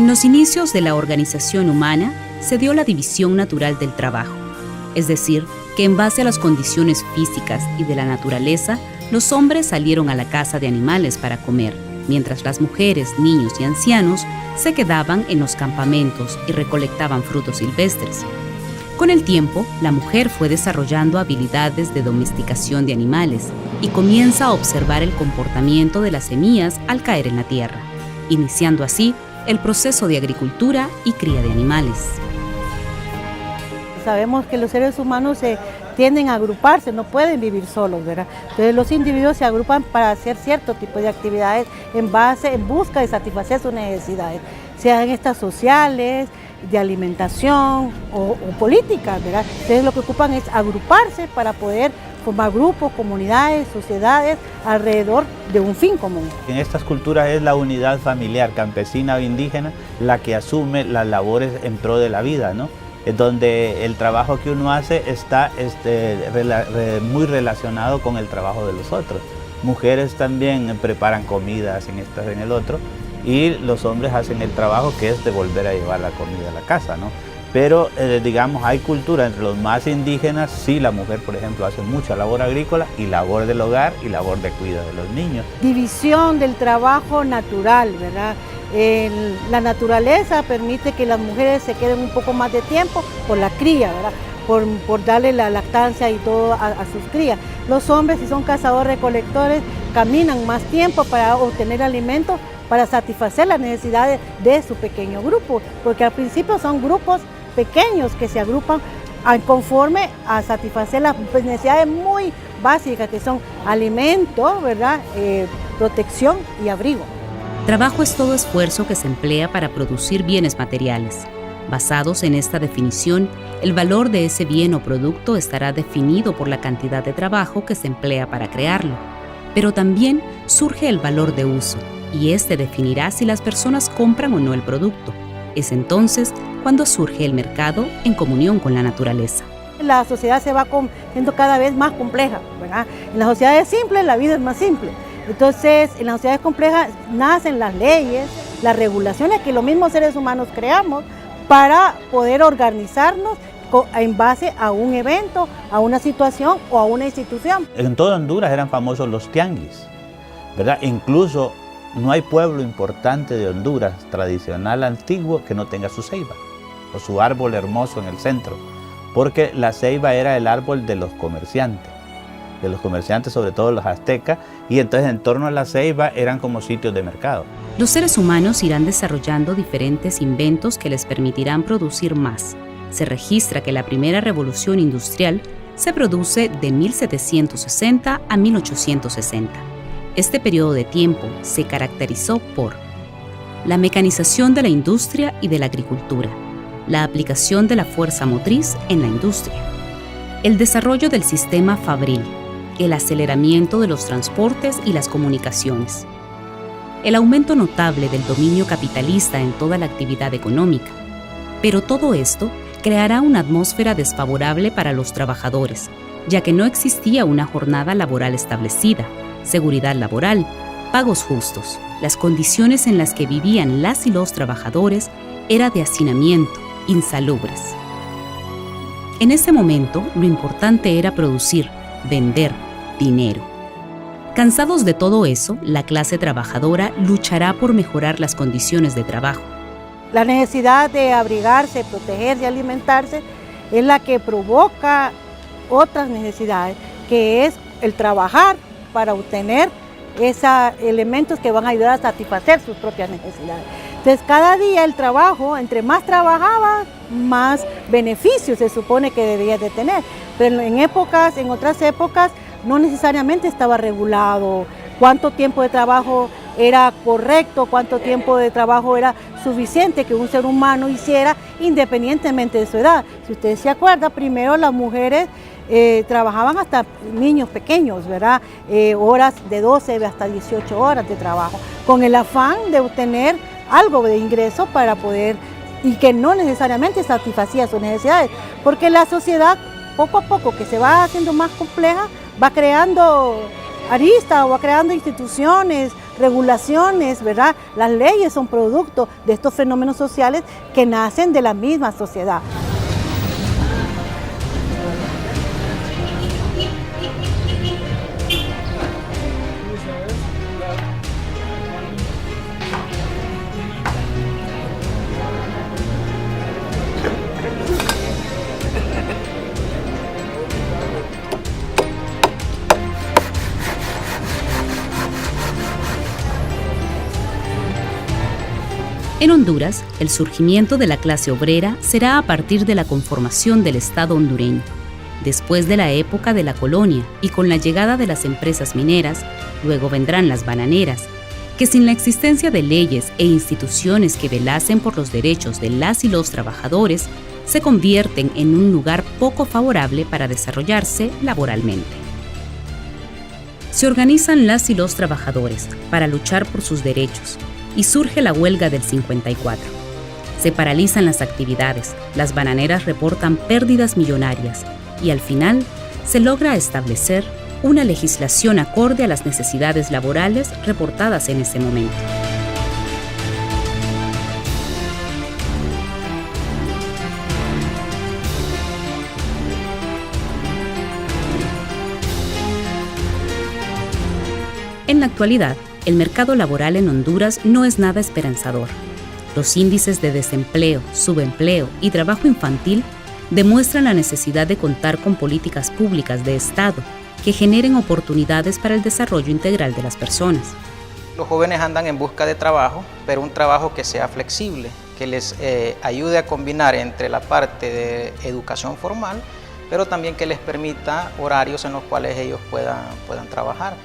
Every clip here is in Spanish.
En los inicios de la organización humana se dio la división natural del trabajo, es decir, que en base a las condiciones físicas y de la naturaleza, los hombres salieron a la caza de animales para comer, mientras las mujeres, niños y ancianos se quedaban en los campamentos y recolectaban frutos silvestres. Con el tiempo, la mujer fue desarrollando habilidades de domesticación de animales y comienza a observar el comportamiento de las semillas al caer en la tierra, iniciando así el proceso de agricultura y cría de animales. Sabemos que los seres humanos tienden a agruparse, no pueden vivir solos, ¿verdad? Entonces los individuos se agrupan para hacer cierto tipo de actividades en busca de satisfacer sus necesidades, sean estas sociales, de alimentación o políticas, ¿verdad? Entonces lo que ocupan es agruparse para poder formar grupos, comunidades, sociedades alrededor de un fin común. En estas culturas es la unidad familiar, campesina o indígena, la que asume las labores en pro de la vida, ¿no? Es donde el trabajo que uno hace está muy relacionado con el trabajo de los otros. Mujeres también preparan comidas en el otro, y los hombres hacen el trabajo que es de volver a llevar la comida a la casa, ¿no? Pero digamos, hay cultura entre los más indígenas, sí, la mujer, por ejemplo, hace mucha labor agrícola y labor del hogar y labor de cuidado de los niños. División del trabajo natural, ¿verdad? La naturaleza permite que las mujeres se queden un poco más de tiempo por la cría, ¿verdad? Por darle la lactancia y todo a sus crías. Los hombres, si son cazadores-recolectores, caminan más tiempo para obtener alimentos, para satisfacer las necesidades de su pequeño grupo, porque al principio son grupos pequeños que se agrupan conforme a satisfacer las necesidades muy básicas, que son alimento, ¿verdad? Protección y abrigo. Trabajo es todo esfuerzo que se emplea para producir bienes materiales. Basados en esta definición, el valor de ese bien o producto estará definido por la cantidad de trabajo que se emplea para crearlo. Pero también surge el valor de uso, y este definirá si las personas compran o no el producto. Es entonces cuando surge el mercado en comunión con la naturaleza. La sociedad se va siendo cada vez más compleja, ¿verdad? En las sociedades simples la vida es más simple. Entonces, en las sociedades complejas nacen las leyes, las regulaciones que los mismos seres humanos creamos para poder organizarnos en base a un evento, a una situación o a una institución. En toda Honduras eran famosos los tianguis, ¿verdad? Incluso no hay pueblo importante de Honduras, tradicional, antiguo, que no tenga su ceiba o su árbol hermoso en el centro, porque la ceiba era el árbol de los comerciantes sobre todo los aztecas, y entonces en torno a la ceiba eran como sitios de mercado. Los seres humanos irán desarrollando diferentes inventos que les permitirán producir más. Se registra que la primera revolución industrial se produce de 1760 a 1860. Este periodo de tiempo se caracterizó por la mecanización de la industria y de la agricultura, la aplicación de la fuerza motriz en la industria, el desarrollo del sistema fabril, el aceleramiento de los transportes y las comunicaciones, el aumento notable del dominio capitalista en toda la actividad económica. Pero todo esto creará una atmósfera desfavorable para los trabajadores, ya que no existía una jornada laboral establecida, seguridad laboral, pagos justos. Las condiciones en las que vivían las y los trabajadores eran de hacinamiento, insalubres. En ese momento, lo importante era producir, vender, dinero. Cansados de todo eso, la clase trabajadora luchará por mejorar las condiciones de trabajo. La necesidad de abrigarse, protegerse y alimentarse es la que provoca otras necesidades, que es el trabajar para obtener esos elementos que van a ayudar a satisfacer sus propias necesidades. Entonces, cada día el trabajo, entre más trabajaba, más beneficios se supone que debía de tener. Pero en otras épocas, no necesariamente estaba regulado cuánto tiempo de trabajo era correcto, cuánto tiempo de trabajo era suficiente que un ser humano hiciera independientemente de su edad. Si ustedes se acuerdan, primero las mujeres trabajaban hasta niños pequeños, ¿verdad? Horas de 12 hasta 18 horas de trabajo, con el afán de obtener algo de ingreso para poder, y que no necesariamente satisfacía sus necesidades, porque la sociedad poco a poco que se va haciendo más compleja, va creando aristas o va creando instituciones, regulaciones, ¿verdad? Las leyes son producto de estos fenómenos sociales que nacen de la misma sociedad. En Honduras, el surgimiento de la clase obrera será a partir de la conformación del Estado hondureño, después de la época de la colonia y con la llegada de las empresas mineras. Luego vendrán las bananeras, que sin la existencia de leyes e instituciones que velasen por los derechos de las y los trabajadores, se convierten en un lugar poco favorable para desarrollarse laboralmente. Se organizan las y los trabajadores para luchar por sus derechos, y surge la huelga del 54. Se paralizan las actividades, las bananeras reportan pérdidas millonarias y al final se logra establecer una legislación acorde a las necesidades laborales reportadas en ese momento. En la actualidad, el mercado laboral en Honduras no es nada esperanzador. Los índices de desempleo, subempleo y trabajo infantil demuestran la necesidad de contar con políticas públicas de Estado que generen oportunidades para el desarrollo integral de las personas. Los jóvenes andan en busca de trabajo, pero un trabajo que sea flexible, que les ayude a combinar entre la parte de educación formal, pero también que les permita horarios en los cuales ellos puedan trabajar.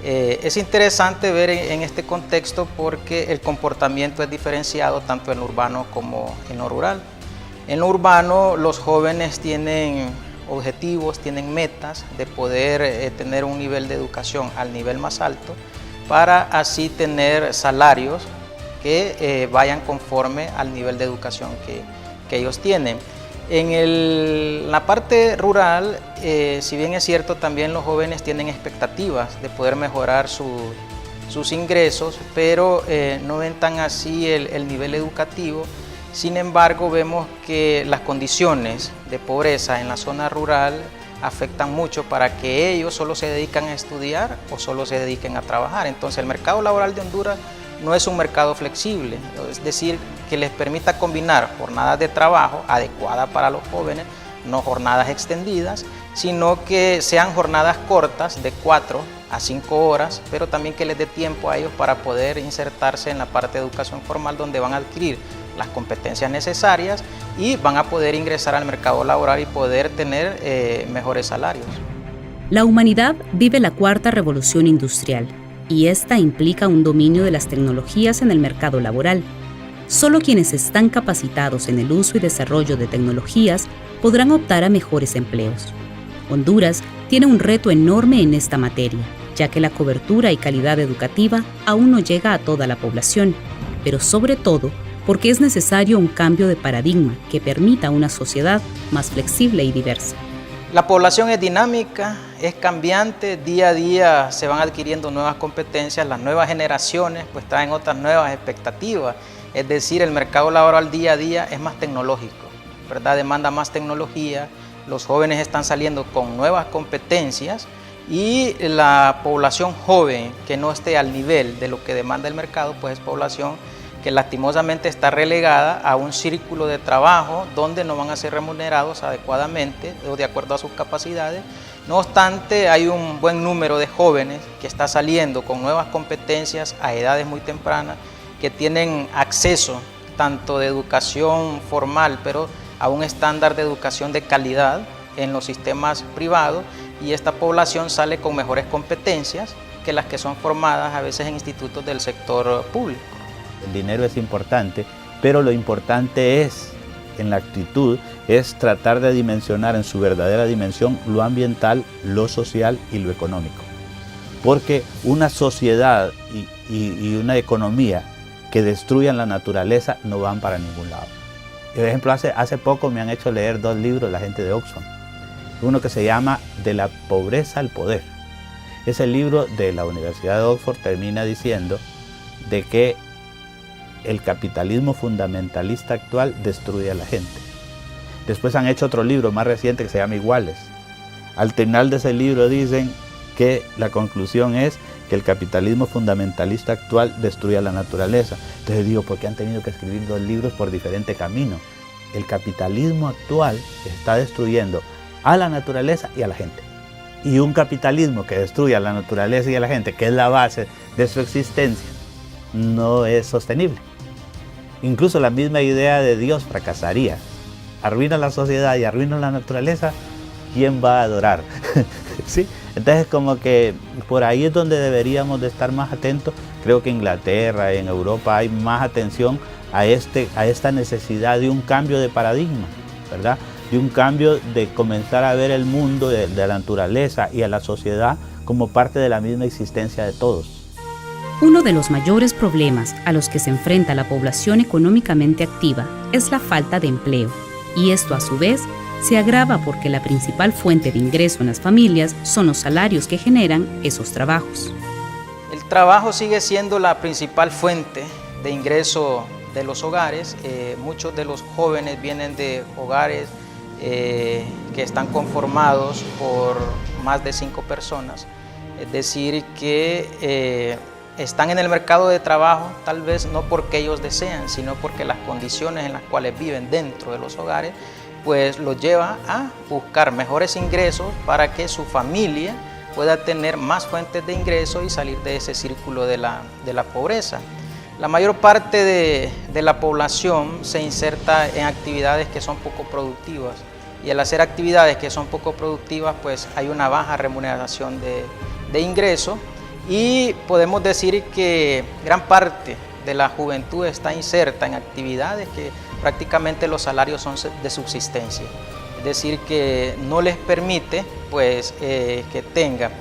Es interesante ver en este contexto porque el comportamiento es diferenciado tanto en lo urbano como en lo rural. En lo urbano los jóvenes tienen objetivos, tienen metas de poder tener un nivel de educación al nivel más alto para así tener salarios que vayan conforme al nivel de educación que ellos tienen. En la parte rural, si bien es cierto, también los jóvenes tienen expectativas de poder mejorar sus ingresos, pero no ven tan así el nivel educativo. Sin embargo, vemos que las condiciones de pobreza en la zona rural afectan mucho para que ellos solo se dediquen a estudiar o solo se dediquen a trabajar. Entonces, el mercado laboral de Honduras no es un mercado flexible, es decir, que les permita combinar jornadas de trabajo adecuadas para los jóvenes, no jornadas extendidas, sino que sean jornadas cortas de 4 a 5 horas, pero también que les dé tiempo a ellos para poder insertarse en la parte de educación formal, donde van a adquirir las competencias necesarias y van a poder ingresar al mercado laboral y poder tener mejores salarios. La humanidad vive la cuarta revolución industrial, y esta implica un dominio de las tecnologías en el mercado laboral. Solo quienes están capacitados en el uso y desarrollo de tecnologías podrán optar a mejores empleos. Honduras tiene un reto enorme en esta materia, ya que la cobertura y calidad educativa aún no llega a toda la población, pero sobre todo porque es necesario un cambio de paradigma que permita una sociedad más flexible y diversa. La población es dinámica, es cambiante, día a día se van adquiriendo nuevas competencias, las nuevas generaciones pues traen otras nuevas expectativas, es decir, el mercado laboral día a día es más tecnológico, ¿verdad? Demanda más tecnología, los jóvenes están saliendo con nuevas competencias y la población joven que no esté al nivel de lo que demanda el mercado pues es población que lastimosamente está relegada a un círculo de trabajo donde no van a ser remunerados adecuadamente o de acuerdo a sus capacidades. No obstante, hay un buen número de jóvenes que está saliendo con nuevas competencias a edades muy tempranas, que tienen acceso tanto de educación formal, pero a un estándar de educación de calidad en los sistemas privados, y esta población sale con mejores competencias que las que son formadas a veces en institutos del sector público. El dinero es importante, pero lo importante es, en la actitud, es tratar de dimensionar en su verdadera dimensión lo ambiental, lo social y lo económico. Porque una sociedad y una economía que destruyan la naturaleza no van para ningún lado. Por ejemplo, hace poco me han hecho leer 2 libros la gente de Oxfam. Uno que se llama De la pobreza al poder. Ese libro de la Universidad de Oxford termina diciendo de que el capitalismo fundamentalista actual destruye a la gente. Después han hecho otro libro más reciente que se llama Iguales. Al final de ese libro dicen que la conclusión es que el capitalismo fundamentalista actual destruye a la naturaleza. Entonces digo, ¿por qué han tenido que escribir 2 libros por diferente camino? El capitalismo actual está destruyendo a la naturaleza y a la gente. Y un capitalismo que destruye a la naturaleza y a la gente, que es la base de su existencia, no es sostenible. Incluso la misma idea de Dios fracasaría. Arruina la sociedad y arruina la naturaleza, ¿quién va a adorar? ¿Sí? Entonces como que por ahí es donde deberíamos de estar más atentos. Creo que en Inglaterra, en Europa hay más atención a esta necesidad de un cambio de paradigma, ¿verdad? De un cambio de comenzar a ver el mundo de la naturaleza y a la sociedad como parte de la misma existencia de todos. Uno de los mayores problemas a los que se enfrenta la población económicamente activa es la falta de empleo, y esto a su vez se agrava porque la principal fuente de ingreso en las familias son los salarios que generan esos trabajos. El trabajo sigue siendo la principal fuente de ingreso de los hogares. Muchos de los jóvenes vienen de hogares que están conformados por más de 5 personas, es decir, que están en el mercado de trabajo tal vez no porque ellos desean, sino porque las condiciones en las cuales viven dentro de los hogares pues los lleva a buscar mejores ingresos para que su familia pueda tener más fuentes de ingreso y salir de ese círculo de la pobreza. La mayor parte de la población se inserta en actividades que son poco productivas, y al hacer actividades que son poco productivas pues hay una baja remuneración de ingreso, y podemos decir que gran parte de la juventud está inserta en actividades que prácticamente los salarios son de subsistencia, es decir, que no les permite pues, que tengan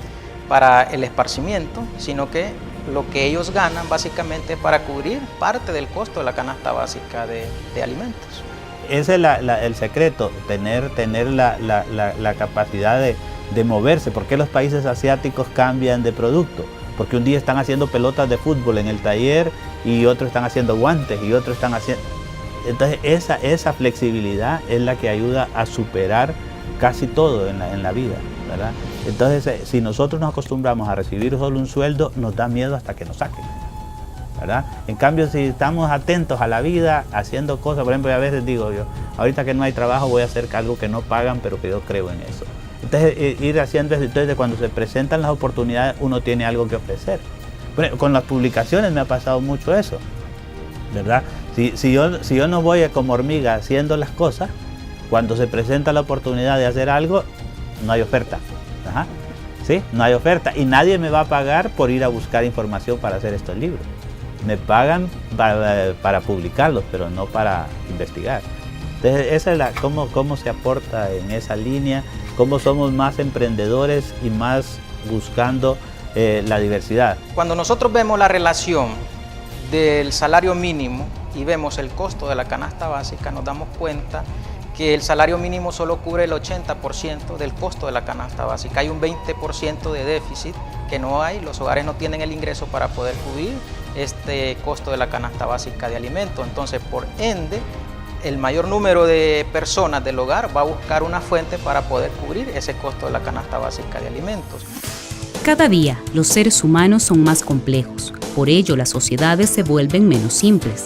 para el esparcimiento, sino que lo que ellos ganan básicamente para cubrir parte del costo de la canasta básica de alimentos. Ese es el secreto, tener la capacidad de moverse. ¿Por qué los países asiáticos cambian de producto? Porque un día están haciendo pelotas de fútbol en el taller y otros están haciendo guantes y otros están haciendo... Entonces esa flexibilidad es la que ayuda a superar casi todo en la vida, ¿verdad? Entonces si nosotros nos acostumbramos a recibir solo un sueldo, nos da miedo hasta que nos saquen, ¿verdad? En cambio, si estamos atentos a la vida, haciendo cosas, por ejemplo, a veces digo yo, ahorita que no hay trabajo voy a hacer algo que no pagan, pero que yo creo en eso. Entonces ir haciendo eso, entonces cuando se presentan las oportunidades uno tiene algo que ofrecer. Bueno, con las publicaciones me ha pasado mucho eso, ¿verdad? Si yo no voy como hormiga haciendo las cosas, cuando se presenta la oportunidad de hacer algo, no hay oferta. Ajá. ¿Sí? No hay oferta y nadie me va a pagar por ir a buscar información para hacer estos libros. Me pagan para publicarlos, pero no para investigar. Entonces, esa es cómo se aporta en esa línea, cómo somos más emprendedores y más buscando la diversidad. Cuando nosotros vemos la relación del salario mínimo y vemos el costo de la canasta básica, nos damos cuenta que el salario mínimo solo cubre el 80% del costo de la canasta básica. Hay un 20% de déficit que no hay, los hogares no tienen el ingreso para poder cubrir este costo de la canasta básica de alimentos. Entonces, por ende, el mayor número de personas del hogar va a buscar una fuente para poder cubrir ese costo de la canasta básica de alimentos. Cada día, los seres humanos son más complejos, por ello las sociedades se vuelven menos simples.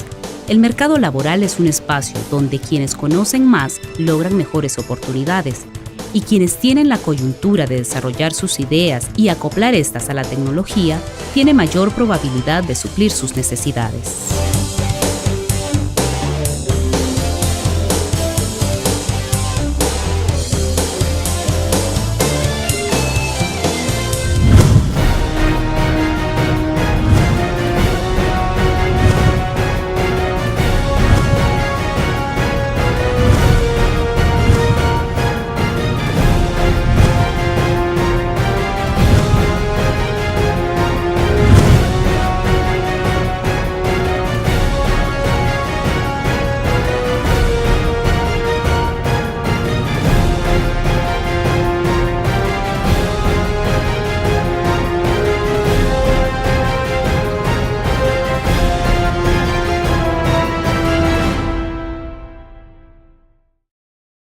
El mercado laboral es un espacio donde quienes conocen más logran mejores oportunidades y quienes tienen la coyuntura de desarrollar sus ideas y acoplar estas a la tecnología tienen mayor probabilidad de suplir sus necesidades.